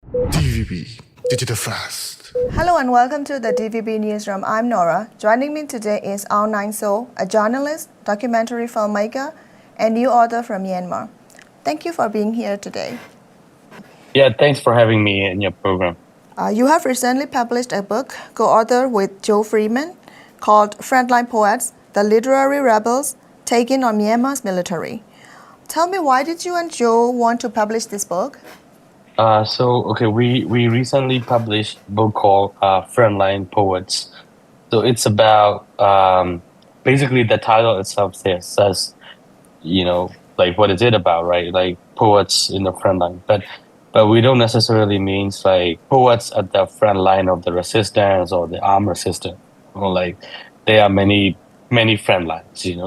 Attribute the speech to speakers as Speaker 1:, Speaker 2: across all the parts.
Speaker 1: DVB Digital Fast.
Speaker 2: Hello and welcome to the DVB Newsroom. I'm Nora. Joining me today is Aung Naing Soe, a journalist, documentary filmmaker, and new author from Myanmar. Thank you for being here today.
Speaker 3: Yeah, thanks for having me in your program.
Speaker 2: You have recently published a book, co-authored with Joe Freeman, called Frontline Poets, The Literary Rebels Taken on Myanmar's Military. Tell me, why did you and Joe want to publish this book?
Speaker 3: We recently published a book called Frontline Poets. So it's about basically the title itself says, like what is it about, right? Like poets in the front line. But we don't necessarily means like poets at the front line of the resistance or the armed resistance. Or like there are many front lines, in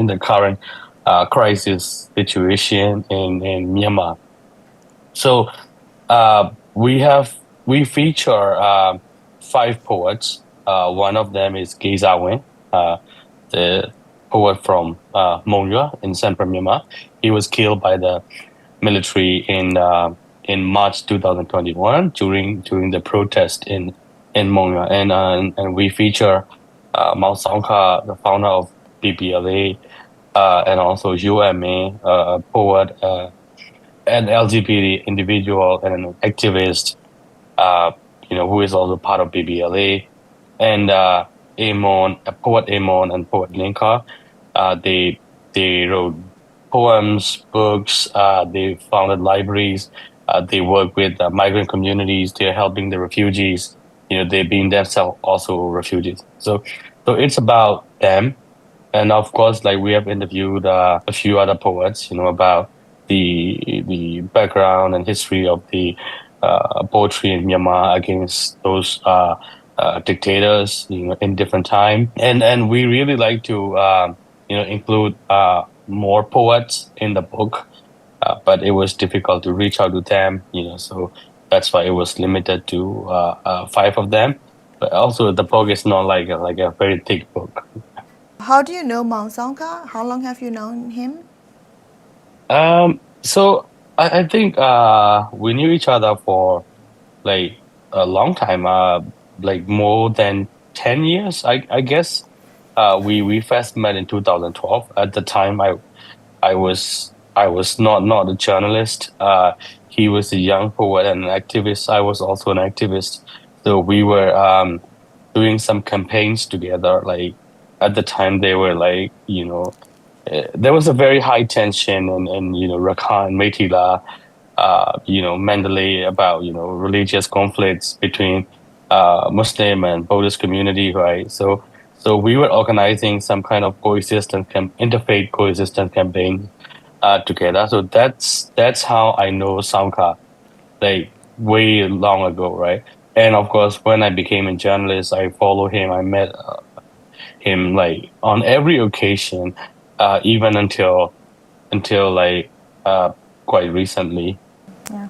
Speaker 3: the current crisis situation in Myanmar. So we feature five poets. One of them is Geza, the poet from Monua in central Myanmar. He was killed by the military in March 2021 during the protest in Monua, and we feature Mao Sangka, the founder of BPLA, and also UMA, a poet. An LGBT individual and an activist, who is also part of BBLA, and poet Amon and poet Linka. They wrote poems, books. They founded libraries. They work with migrant communities. They're helping the refugees. They've been themselves also refugees. So it's about them, and of course, like we have interviewed a few other poets, about the background and history of the poetry in Myanmar against those dictators, in different time. And we really like to include more poets in the book, but it was difficult to reach out to them, so that's why it was limited to five of them. But also, the book is not like a very thick book.
Speaker 2: How do you know Mao Sangka? How long have you known him?
Speaker 3: So I think we knew each other for like a long time, like more than 10 years, I guess. We first met in 2012. At the time, I was not a journalist. He was a young poet and an activist. I was also an activist. So we were doing some campaigns together. Like at the time, they were like, there was a very high tension in Rakhine, Meitila, Mandalay, about religious conflicts between Muslim and Buddhist community, right? So we were organizing some kind of interfaith coexistence campaign together. So that's how I know Samka, like way long ago, right? And of course, when I became a journalist, I follow him. I met him like on every occasion, even until like quite recently.
Speaker 2: Yeah.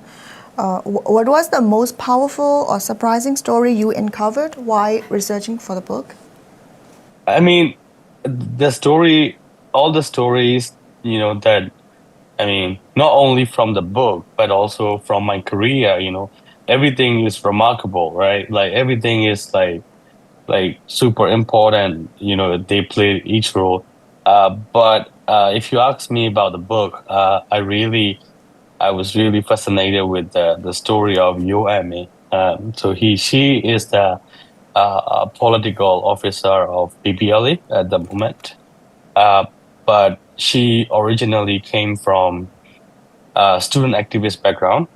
Speaker 2: What was the most powerful or surprising story you uncovered while researching for the book?
Speaker 3: I mean, all the stories, that I mean, not only from the book but also from my career, everything is remarkable, right? Like everything is like super important. They play each role. But if you ask me about the book, I was really fascinated with the story of Yoame. So she is the political officer of BPLA at the moment. Uh, but she originally came from student activist background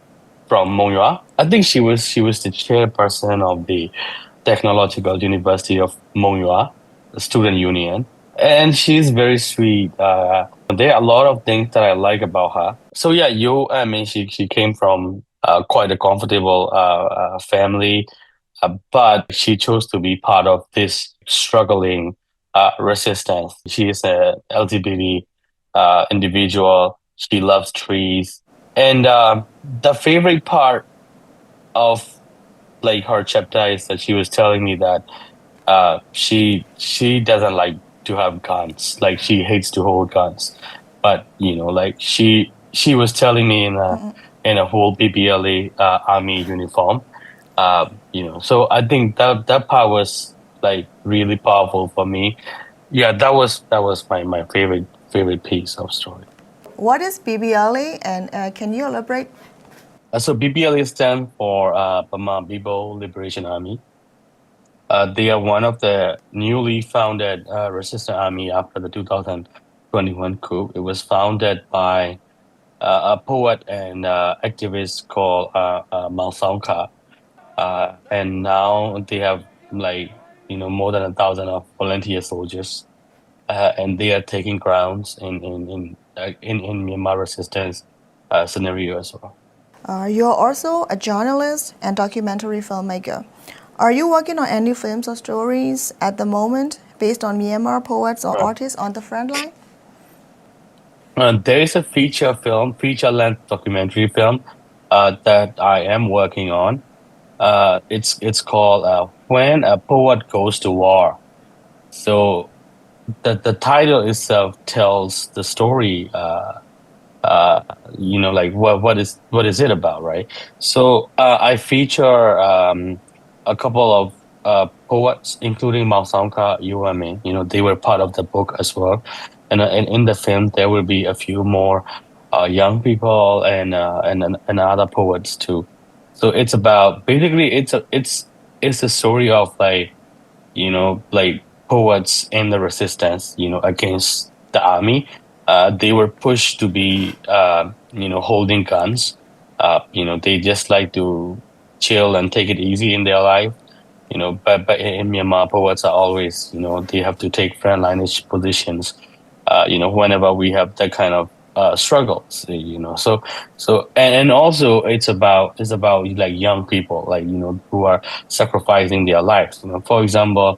Speaker 3: from Monua. I think she was the chairperson of the Technological University of Monua, the student union, and she's very sweet. There are a lot of things that I like about her. So yeah, I mean, she came from quite a comfortable family, but she chose to be part of this struggling resistance. She is a LGBT individual. She loves trees, and the favorite part of like her chapter is that she was telling me that she doesn't like to have guns. Like she hates to hold guns. But like she was telling me in in a whole BBLA army uniform. So I think that part was like really powerful for me. Yeah, that was my favorite piece of story.
Speaker 2: What is BBLA and can you elaborate?
Speaker 3: So BBLA stands for Burma People Liberation Army. They are one of the newly founded resistance army after the 2021 coup. It was founded by a poet and activist called Aung Soe. And now they have like more than 1,000 of volunteer soldiers, and they are taking grounds in Myanmar resistance scenario as well.
Speaker 2: You're also a journalist and documentary filmmaker. Are you working on any films or stories at the moment based on Myanmar poets or
Speaker 3: Right.
Speaker 2: artists on the front line?
Speaker 3: There is a feature length documentary film that I am working on. It's called When a Poet Goes to War. So the title itself tells the story. Uh, like what is it about, right? So I feature a couple of poets, including Mao Sangka, Yuame. They were part of the book as well, and in the film there will be a few more young people and other poets too. So it's about basically it's a story of like poets in the resistance, against the army. They were pushed to be, holding guns. They just like to chill and take it easy in their life. But in Myanmar, poets are always, they have to take frontline positions. Whenever we have that kind of struggles, and also it's about like young people, like who are sacrificing their lives. For example,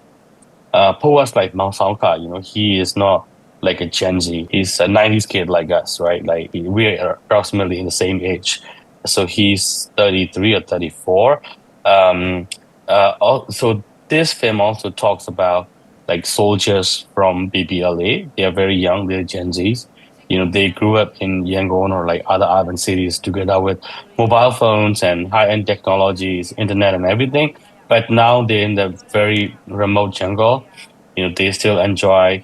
Speaker 3: poets like Mao Sangka, he is not like a Gen Z. He's a 90s kid like us, right? Like we're approximately in the same age. So he's 33 or 34. So this film also talks about like soldiers from BBLA. They are very young. They're Gen Zs. They grew up in Yangon or like other urban cities together with mobile phones and high-end technologies, internet and everything. But now they're in the very remote jungle. They still enjoy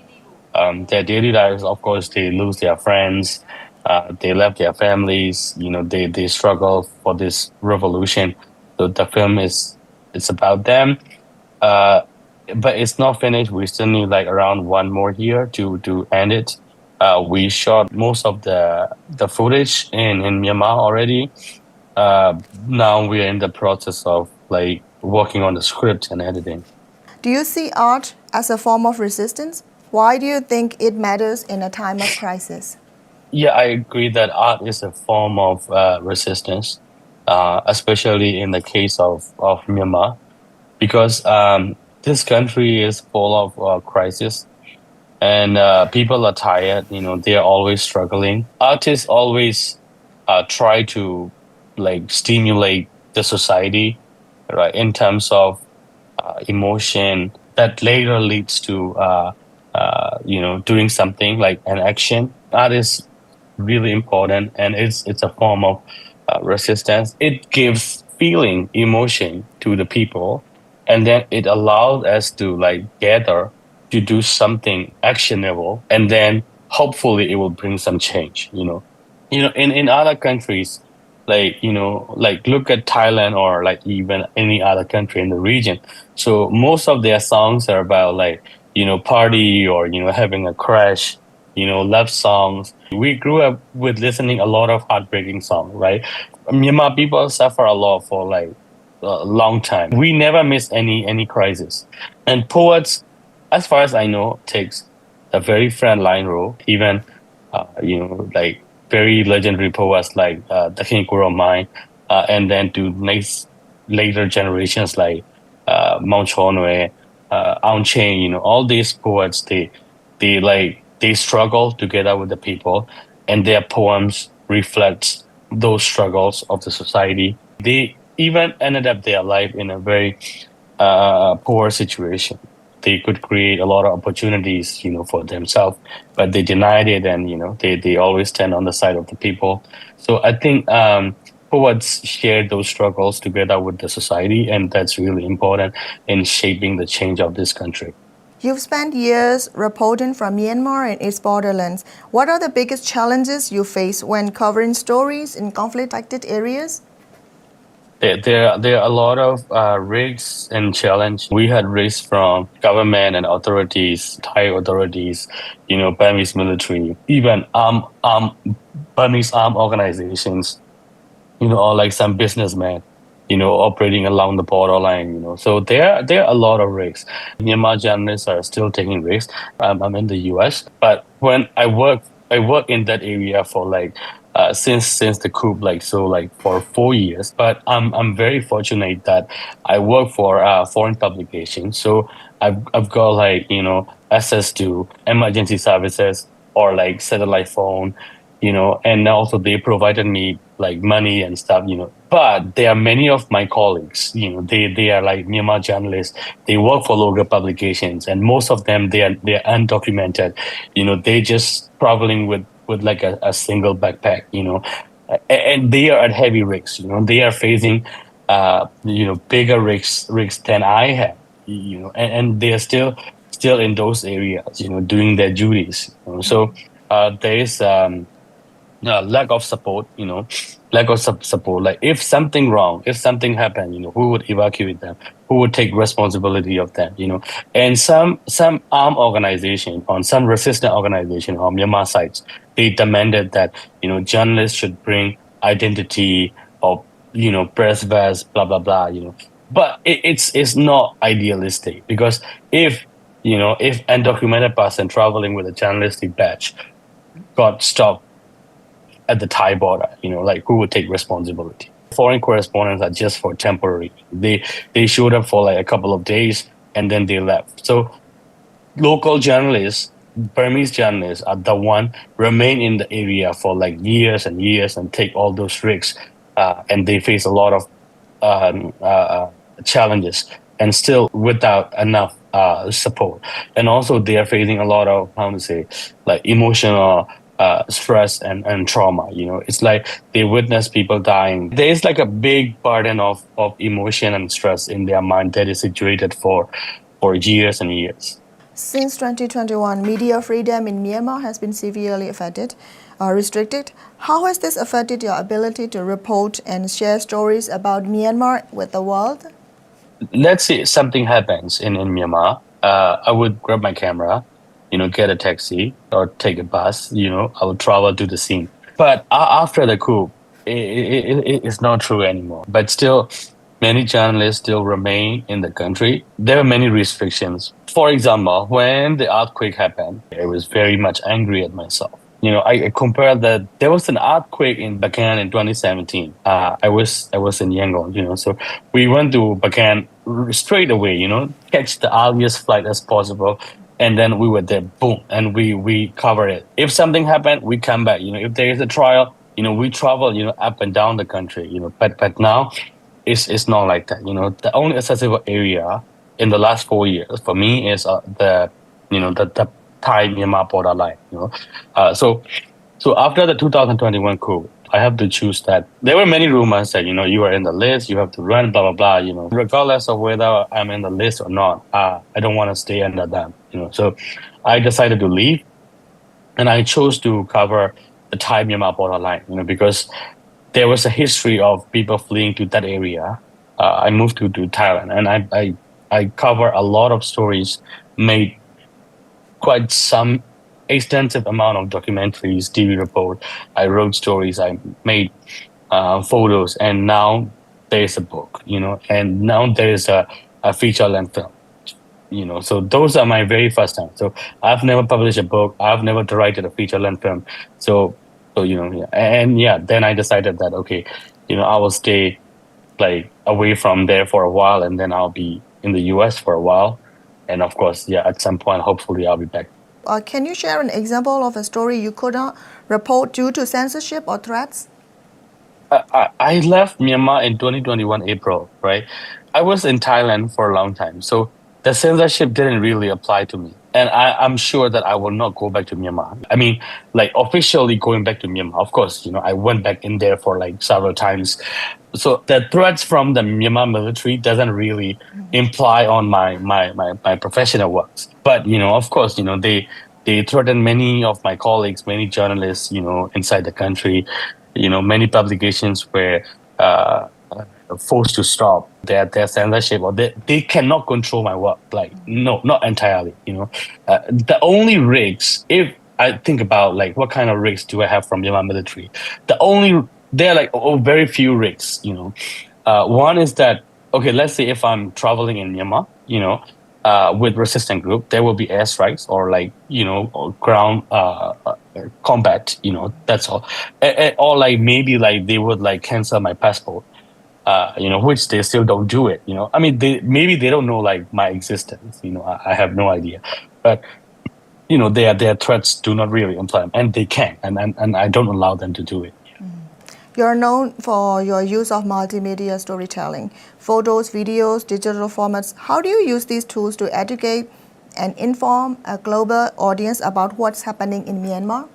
Speaker 3: their daily lives. Of course, they lose their friends. They left their families. They struggle for this revolution. So the film it's about them. Uh, but it's not finished. We still need like around one more year to end it. We shot most of the footage in Myanmar already. Now we are in the process of like working on the script and editing.
Speaker 2: Do you see art as a form of resistance? Why do you think it matters in a time of crisis?
Speaker 3: Yeah, I agree that art is a form of resistance, especially in the case of Myanmar, because this country is full of crisis, and people are tired. They are always struggling. Artists always try to like stimulate the society, right, in terms of emotion that later leads to doing something like an action. Art is really important, and it's a form of resistance. It gives feeling, emotion to the people, and then it allows us to like gather to do something actionable, and then hopefully it will bring some change. In other countries, like look at Thailand or like even any other country in the region. So most of their songs are about like party or having a crash, love songs. We grew up with listening a lot of heartbreaking songs, right? Myanmar people suffer a lot for like a long time. We never miss any crisis. And poets, as far as I know, takes a very frontline role. Even like very legendary poets like the King Mine, and then to next later generations like Mount Chonwe, Aung Chain, all these poets, they struggle together with the people, and their poems reflect those struggles of the society. They even ended up their life in a very poor situation. They could create a lot of opportunities, for themselves, but they denied it, and they always stand on the side of the people. So I think poets share those struggles together with the society, and that's really important in shaping the change of this country.
Speaker 2: You've spent years reporting from Myanmar and its borderlands. What are the biggest challenges you face when covering stories in conflict-affected areas?
Speaker 3: There are a lot of risks and challenge. We had risks from government and authorities, Thai authorities, Burmese military, even Burmese armed organizations, or like some businessmen, operating along the borderline, So there are a lot of risks. Myanmar journalists are still taking risks. I'm in the US, but when I work in that area for like since the coup, like for 4 years. But I'm very fortunate that I work for foreign publications, so I've got like access to emergency services or like satellite phone, and also they provided me like money and stuff. But there are many of my colleagues, they are like Myanmar journalists. They work for local publications, and most of them they're undocumented. They just traveling with like a single backpack. And they are at heavy risks. They are facing bigger risks than I have. And they are still in those areas. Doing their duties. So there is lack of support, lack of support. Like if something wrong, if something happened, who would evacuate them? Who would take responsibility of them? And some armed organization, on some resistant organization on Myanmar sites, they demanded that journalists should bring identity or press vest, blah blah blah. But it's not idealistic, because if undocumented person traveling with a journalistic badge got stopped at the Thai border, like who would take responsibility? Foreign correspondents are just for temporary. They showed up for like a couple of days and then they left. So local journalists, Burmese journalists, are the one remain in the area for like years and years and take all those risks, and they face a lot of challenges and still without enough support. And also they are facing a lot of, how to say, like emotional stress and trauma. It's like they witness people dying. There is like a big burden of emotion and stress in their mind that is situated for years and years.
Speaker 2: Since 2021, media freedom in Myanmar has been severely affected or restricted. How has this affected your ability to report and share stories about Myanmar with the world?
Speaker 3: Let's say something happens in Myanmar. I would grab my camera, get a taxi or take a bus, I would travel to the scene. But after the coup, it's not true anymore. But still, many journalists still remain in the country. There are many restrictions. For example, when the earthquake happened, I was very much angry at myself. I compared that there was an earthquake in Bagan in 2017. I was in Yangon, so we went to Bagan straight away, catch the earliest flight as possible. And then we were there, boom, and we cover it. If something happened, we come back. If there is a trial, we travel, up and down the country. But now it's not like that. The only accessible area in the last 4 years for me is the Thai Myanmar borderline. So after the 2021 coup, I have to choose that. There were many rumors that you are in the list, you have to run, blah blah blah. Regardless of whether I'm in the list or not, I don't want to stay under them. So I decided to leave, and I chose to cover the Thai Myanmar borderline. Because there was a history of people fleeing to that area. I moved to Thailand, and I cover a lot of stories, made quite some extensive amount of documentaries, TV report. I wrote stories, I made photos, and now there's a book, and now there is a feature length film. So those are my very first time. So I've never published a book. I've never directed a feature length film. So yeah. And yeah, then I decided that, okay, I will stay like away from there for a while, and then I'll be in the US for a while. And of course, yeah, at some point, hopefully I'll be back.
Speaker 2: Can you share an example of a story you could not report due to censorship or threats?
Speaker 3: I left Myanmar in 2021 April, right? I was in Thailand for a long time, so the censorship didn't really apply to me. And I'm sure that I will not go back to Myanmar. I mean, like officially going back to Myanmar, of course, I went back in there for like several times. So the threats from the Myanmar military doesn't really imply on my professional works. But, of course, they threaten many of my colleagues, many journalists, inside the country, many publications were uh, forced to stop their censorship, or they cannot control my work. Like, no, not entirely, the only risks, if I think about like what kind of risks do I have from Myanmar military, there are like very few risks, one is that, okay, let's say if I'm traveling in Myanmar, with resistant group, there will be airstrikes or like, or ground combat, that's all. Or like maybe like they would like cancel my passport, which they still don't do it, I mean, they don't know like my existence, I have no idea. But, their threats do not really imply, and they can, and I don't allow them to do it.
Speaker 2: You're known for your use of multimedia storytelling, photos, videos, digital formats. How do you use these tools to educate and inform a global audience about what's happening in Myanmar?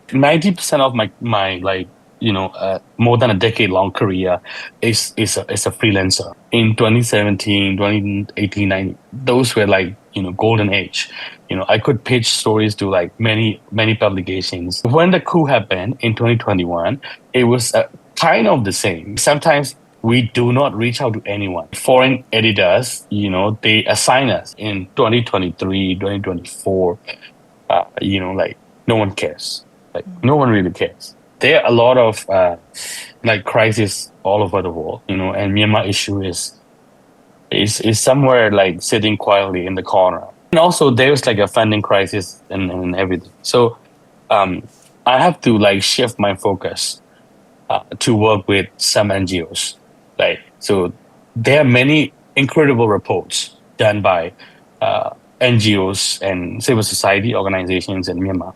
Speaker 3: 90% of my like, more than a decade long career is a freelancer. In 2017, 2018, 19, those were like, golden age. I could pitch stories to like many publications. When the coup happened in 2021, it was kind of the same. Sometimes we do not reach out to anyone. Foreign editors, they assign us in 2023, 2024, like no one cares. Like no one really cares. There are a lot of like crisis all over the world, and Myanmar issue is somewhere like sitting quietly in the corner. And also there's like a funding crisis and everything. So I have to like shift my focus to work with some NGOs. Like, so there are many incredible reports done by NGOs and civil society organizations in Myanmar,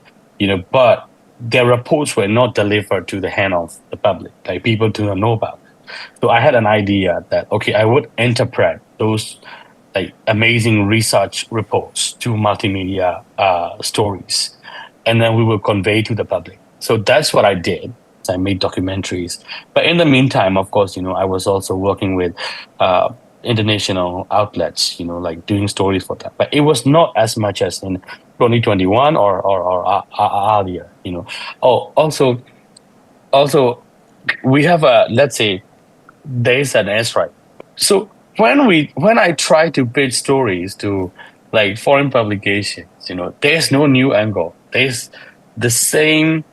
Speaker 3: but their reports were not delivered to the hand of the public. Like people do not know about it. So I had an idea that, okay, I would interpret those like amazing research reports to multimedia stories, and then we will convey to the public. So that's what I did. I made documentaries, but in the meantime, of course, I was also working with international outlets, like doing stories for them. But it was not as much as in 2021 or earlier, Oh, also, we have let's say there's an airstrike. So when I try to pitch stories to like foreign publications, there's no new angle. There's the same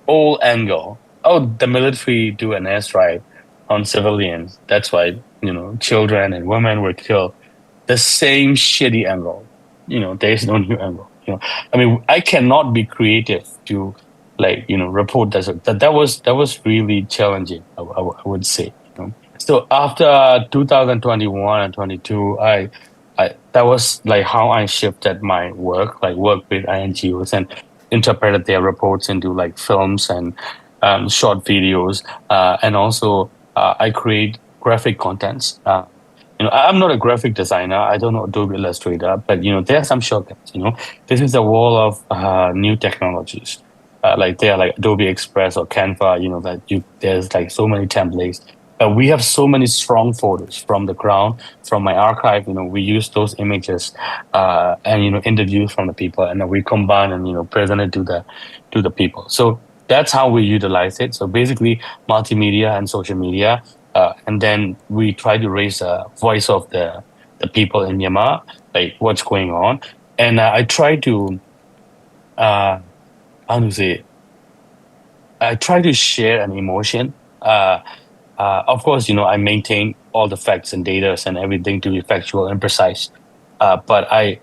Speaker 3: old angle. Oh, the military do an airstrike on civilians. That's why, children and women were killed. The same shitty angle. There's no new angle. I mean, I cannot be creative to like, report that was really challenging, I would say. So after 2021 and 22, that was like how I shifted my work, like work with NGOs and interpreted their reports into like films and short videos, and also I create graphic contents. I'm not a graphic designer. I don't know Adobe Illustrator, but there are some shortcuts. This is a wall of new technologies. Like there are like Adobe Express or Canva. There's like so many templates. We have so many strong photos from the ground, from my archive. We use those images and interviews from the people, and then we combine and present it to the people. So that's how we utilize it. So basically, multimedia and social media, and then we try to raise a voice of the people in Myanmar, like what's going on, and I try to how to say. I try to share an emotion. Of course, I maintain all the facts and data and everything to be factual and precise. But I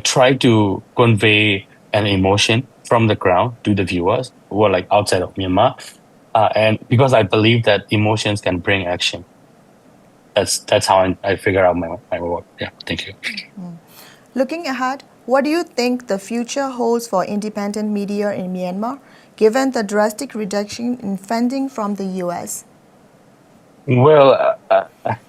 Speaker 3: try to convey an emotion from the ground to the viewers who are like outside of Myanmar. And because I believe that emotions can bring action. That's how I figure out my work. Yeah, thank you.
Speaker 2: Looking ahead, what do you think the future holds for independent media in Myanmar, given the drastic reduction in funding from the US?
Speaker 3: Well,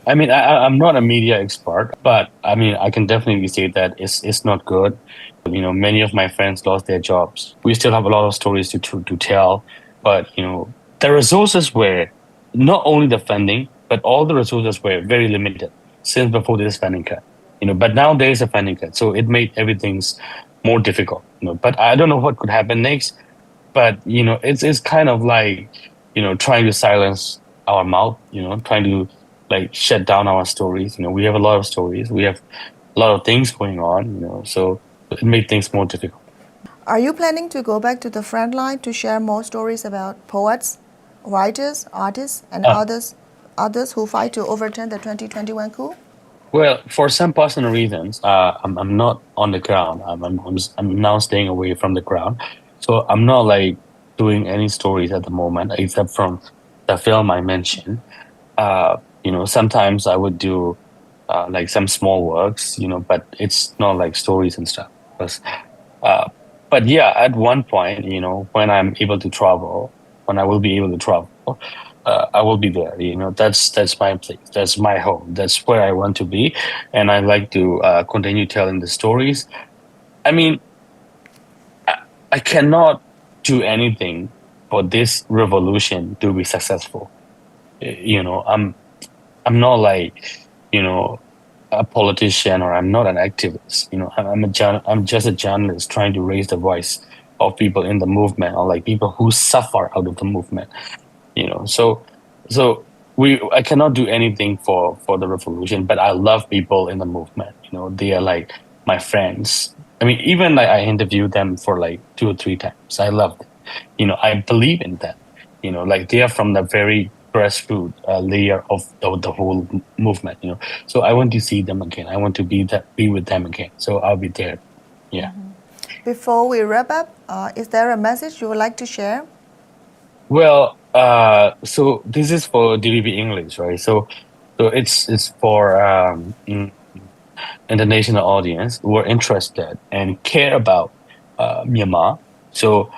Speaker 3: I mean, I'm not a media expert, but I mean, I can definitely say that it's not good. You know, many of my friends lost their jobs. We still have a lot of stories to tell, but you know, the resources were not only the funding, but all the resources were very limited since before this funding cut. You know, but now there is a funding cut, so it made everything's more difficult. You know, but I don't know what could happen next. But you know, it's kind of like trying to silence our mouth. You know, trying to like shut down our stories. You know, we have a lot of stories. We have a lot of things going on. You know, so it made things more difficult.
Speaker 2: Are you planning to go back to the front line to share more stories about poets, writers, artists, and
Speaker 3: Uh,
Speaker 2: others who fight to overturn the 2021 coup?
Speaker 3: well, for some personal reasons, I'm not on the ground. I'm now staying away from the ground, so I'm not like doing any stories at the moment, except from the film I mentioned. Sometimes I would do like some small works, but it's not like stories and stuff. Uh, but yeah, at one point, when I'm able to travel, when I will be able to travel, I will be there. That's my place. That's my home. That's where I want to be, and I like to continue telling the stories. I mean, I, I cannot do anything for this revolution to be successful. I'm not like, you know, a politician or I'm not an activist. I'm just a journalist trying to raise the voice of people in the movement or like people who suffer out of the movement. So I cannot do anything for the revolution, but I love people in the movement. They are like my friends. I mean, even like I interviewed them for like 2 or 3 times. I love them. I believe in them. Like they are from the very grassroots layer of the whole movement. So I want to see them again. I want to be with them again. So I'll be there. Yeah.
Speaker 2: Before we wrap up, is there a message you would like to share?
Speaker 3: Well, so this is for DVB English, right? So it's for international audience who are interested and care about Myanmar. So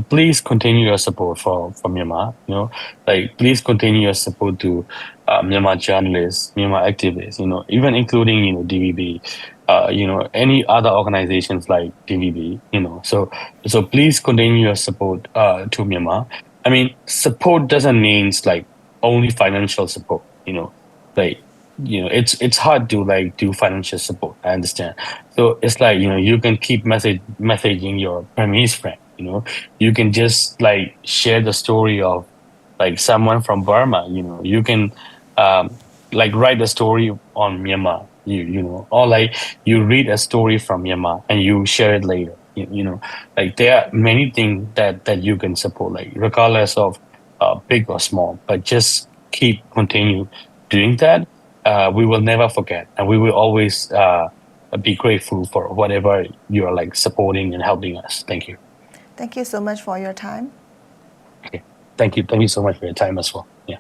Speaker 3: please continue your support for Myanmar. Like please continue your support to Myanmar journalists, Myanmar activists. Even including DVB, any other organizations like DVB. So please continue your support to Myanmar. I mean, support doesn't mean like only financial support. Like it's hard to like do financial support. I understand. So it's like you can keep messaging your Burmese friend. You can just like share the story of like someone from Burma. You can like write a story on Myanmar. Or like you read a story from Myanmar and you share it later. Like there are many things that you can support, like regardless of big or small, but just continue doing that. We will never forget, and we will always be grateful for whatever you are like supporting and helping us. Thank you.
Speaker 2: Thank you so much for your time.
Speaker 3: Okay. Thank you. Thank you so much for your time as well. Yeah.